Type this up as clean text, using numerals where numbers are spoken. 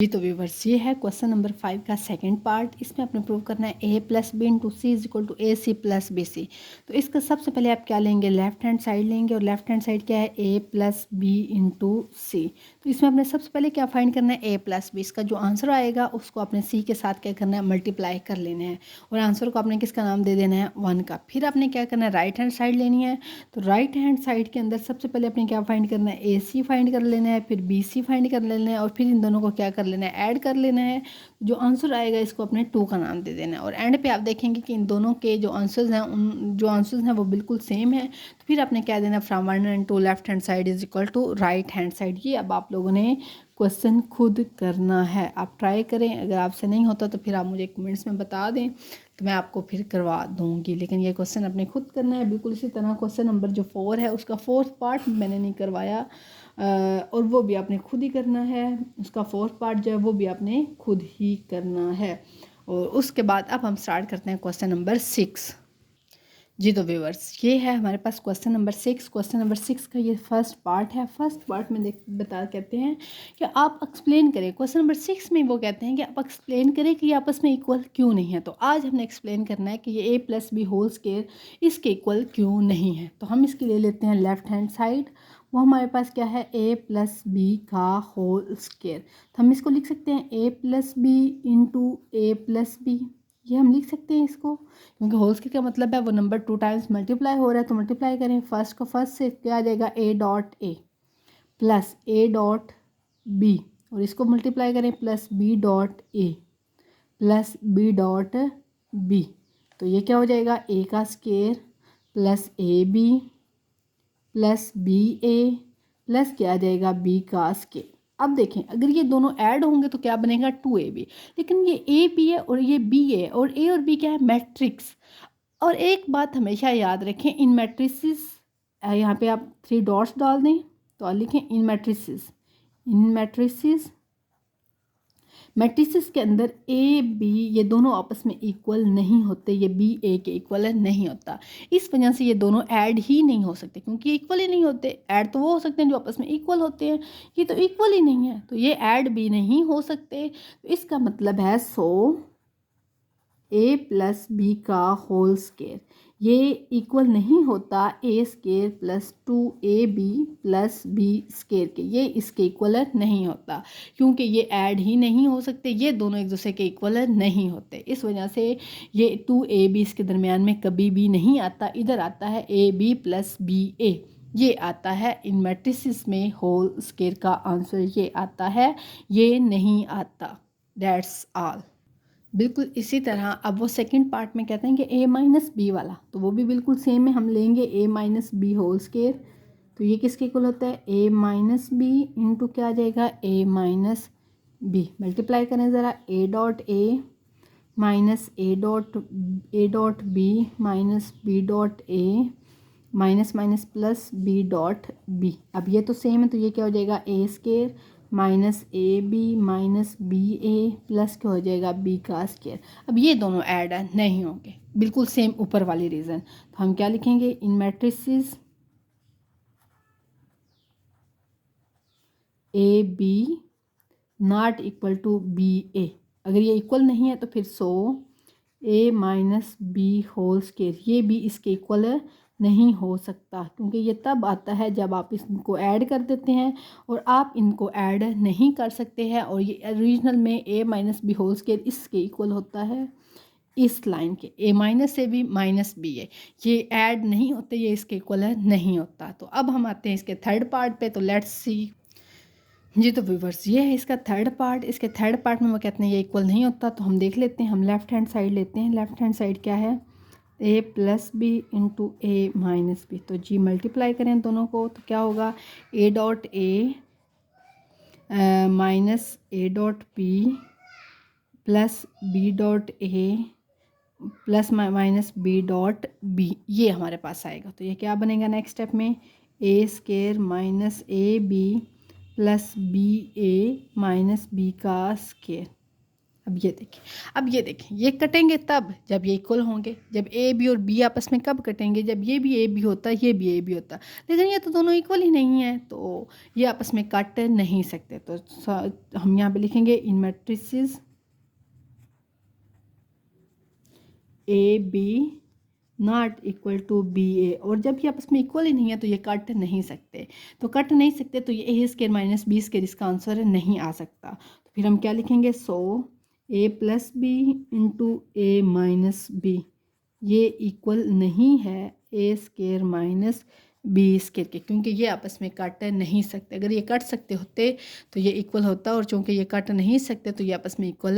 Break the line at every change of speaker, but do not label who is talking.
जी तो व्यूवर्स ये है क्वेश्चन नंबर 5 का सेकंड पार्ट। इसमें आपने प्रूव करना है A plus B into C is equal to A C plus B C. तो इसका सबसे पहले आप क्या लेंगे, लेफ्ट हैंड साइड लेंगे और लेफ्ट हैंड साइड क्या है ए प्लस बी इंटू सी। तो इसमें आपने सबसे पहले क्या फाइंड करना है, ए प्लस बी। इसका जो आंसर आएगा उसको आपने सी के साथ क्या करना है, मल्टीप्लाई कर लेना है और आंसर को आपने किसका नाम दे देना है, 1 का। फिर आपने क्या करना है, राइट हैंड साइड लेनी है। तो राइट हैंड साइड के अंदर सबसे पहले आपने क्या फाइंड करना है, ए सी फाइंड कर लेना है, फिर बी सी फाइंड कर लेना है और फिर इन दोनों को क्या कर लेना है, ऐड कर लेना है। जो आंसर आएगा इसको अपने 2 का नाम दे देना है और एंड पे आप देखेंगे कि इन दोनों के जो आंसर्स हैं जो आंसर्स हैं वो बिल्कुल सेम है। तो फिर आपने क्या देना, from 1 and 2 left hand side is equal to right hand side. ये अब आप लोगों ने क्वेश्चन खुद करना है, आप ट्राई करें। अगर आपसे नहीं होता तो फिर आप मुझे कमेंट्स में बता दें तो मैं आपको फिर करवा दूंगी, लेकिन ये क्वेश्चन अपने खुद करना है। बिल्कुल इसी तरह क्वेश्चन नंबर जो 4 है उसका 4th पार्ट मैंने नहीं करवाया और वो भी आपने खुद ही करना है। उसका 4th पार्ट जो है वो भी आपने खुद ही करना है। और उसके बाद अब हम स्टार्ट करते हैं क्वेश्चन नंबर 6। जी तो व्यूवर्स ये है हमारे पास क्वेश्चन नंबर 6। क्वेश्चन नंबर 6 का ये फर्स्ट पार्ट है। फर्स्ट पार्ट में कहते हैं कि आप एक्सप्लेन करें। क्वेश्चन नंबर 6 में वो कहते हैं कि आप एक्सप्लेन करें कि ये आपस में इक्वल क्यों नहीं है। तो आज हमने एक्सप्लेन करना है कि ये ए प्लस बी होल स्क्वायर इसके इक्वल क्यों नहीं है। तो हम इसके लिए लेते हैं लेफ्ट हैंड साइड। वो हमारे पास क्या है, ए प्लस बी का होल स्क्वायर। तो हम इसको लिख सकते हैं ए प्लस बी इंटू ए प्लस बी। ये हम लिख सकते हैं इसको, क्योंकि होल स्क्वायर का मतलब है वो नंबर 2 टाइम्स मल्टीप्लाई हो रहा है। तो मल्टीप्लाई करें, फर्स्ट को फर्स्ट से क्या आ जाएगा, A dot A plus A dot B और इसको मल्टीप्लाई करें plus B dot A plus B dot B. तो ये क्या हो जाएगा, ए का square plus A B plus B A plus क्या आ जाएगा, बी का स्क्वायर। अब देखें अगर ये दोनों ऐड होंगे तो क्या बनेगा, 2ab। लेकिन ये ए बी है और ये बी है और ए और बी क्या है, मैट्रिक्स। और एक बात हमेशा याद रखें, इन मैट्रिसेस यहाँ पे आप 3 डॉट्स डाल दें तो आप लिखें इन मैट्रिसेस। इन मैट्रिसेस के अंदर ए बी ये दोनों आपस में इक्वल नहीं होते, ये बी ए के इक्वल नहीं होता। इस वजह से ये दोनों ऐड ही नहीं हो सकते, क्योंकि इक्वल ही नहीं होते। ऐड तो वो हो सकते हैं जो आपस में इक्वल होते हैं, ये तो इक्वल ही नहीं है तो ये ऐड भी नहीं हो सकते। तो इसका मतलब है ए प्लस बी का होल स्क्वायर ये इक्वल नहीं होता A square plus 2ab plus B square के, ये इसके इक्वल नहीं होता, क्योंकि ये ऐड ही नहीं हो सकते। ये दोनों एक दूसरे के इक्वल नहीं होते। इस वजह से ये 2ab इसके दरमियान में कभी भी नहीं आता। इधर आता है ए बी प्लस बी ए, ये आता है इन मैट्रिसेस में होल स्क्वायर का आंसर ये आता है, ये नहीं आता। That's all. बिल्कुल इसी तरह अब वो सेकंड पार्ट में कहते हैं कि ए माइनस बी वाला, तो वो भी बिल्कुल सेम है। हम लेंगे ए माइनस बी होल स्क्वायर। तो ये किसके इक्वल होता है, ए माइनस बी इंटू क्या आ जाएगा, ए माइनस बी। मल्टीप्लाई करें ज़रा, A dot A minus A dot B minus B dot A minus minus plus B dot B. अब ये तो सेम है तो ये क्या हो जाएगा, A square minus A B minus B A plus क्या हो जाएगा, बी का स्क्वायर। अब ये दोनों ऐड नहीं होंगे, बिल्कुल सेम ऊपर वाली रीज़न। तो हम क्या लिखेंगे, इन matrices A B not equal to B A. अगर ये इक्वल नहीं है तो फिर A minus B whole square ये भी इसके इक्वल नहीं हो सकता, क्योंकि ये तब आता है जब आप इसको ऐड कर देते हैं और आप इनको ऐड नहीं कर सकते हैं। और ये ओरिजिनल में ए माइनस बी होल स्क्वायर इसके इक्वल होता है, इस लाइन के ए माइनस से बी माइनस बी है, ये ऐड नहीं होते, ये इसके इक्वल नहीं होता। तो अब हम आते हैं इसके थर्ड पार्ट पे। तो लेट्स सी। जी तो व्यूवर्स ये है इसका थर्ड पार्ट। इसके थर्ड पार्ट में वो कहते हैं ये इक्वल नहीं होता। तो हम देख लेते हैं, हम लेफ्ट हैंड साइड लेते हैं। लेफ्ट हैंड साइड क्या है, A plus B into A minus B. तो जी मल्टीप्लाई करें दोनों को तो क्या होगा, A dot A minus A dot B plus B dot A plus minus B dot B, ये हमारे पास आएगा। तो ये क्या बनेगा नेक्स्ट स्टेप में, A square minus A B plus B A minus B का स्क्वायर। अब ये देखें ये कटेंगे तब जब ये इक्वल होंगे। जब ए बी और बी आपस में कब कटेंगे, जब ये भी ए बी होता ये भी ए बी होता, लेकिन ये तो दोनों इक्वल ही नहीं है, तो ये आपस में कट नहीं सकते। तो हम यहाँ पे लिखेंगे इन matrices A B not equal to B A, और जब ये आपस में इक्वल ही नहीं है तो ये कट नहीं सकते। तो कट नहीं सकते तो ये ए स्केयर माइनस बी स्केयर इसका आंसर नहीं आ सकता। तो फिर हम क्या लिखेंगे, सो ए plus B into A minus B ये इक्वल नहीं है ए स्केयर माइनस बी स्केयर के, क्योंकि ये आपस में कट नहीं सकते। अगर ये कट सकते होते तो ये इक्वल होता, और चूंकि ये कट नहीं सकते तो ये आपस में इक्वल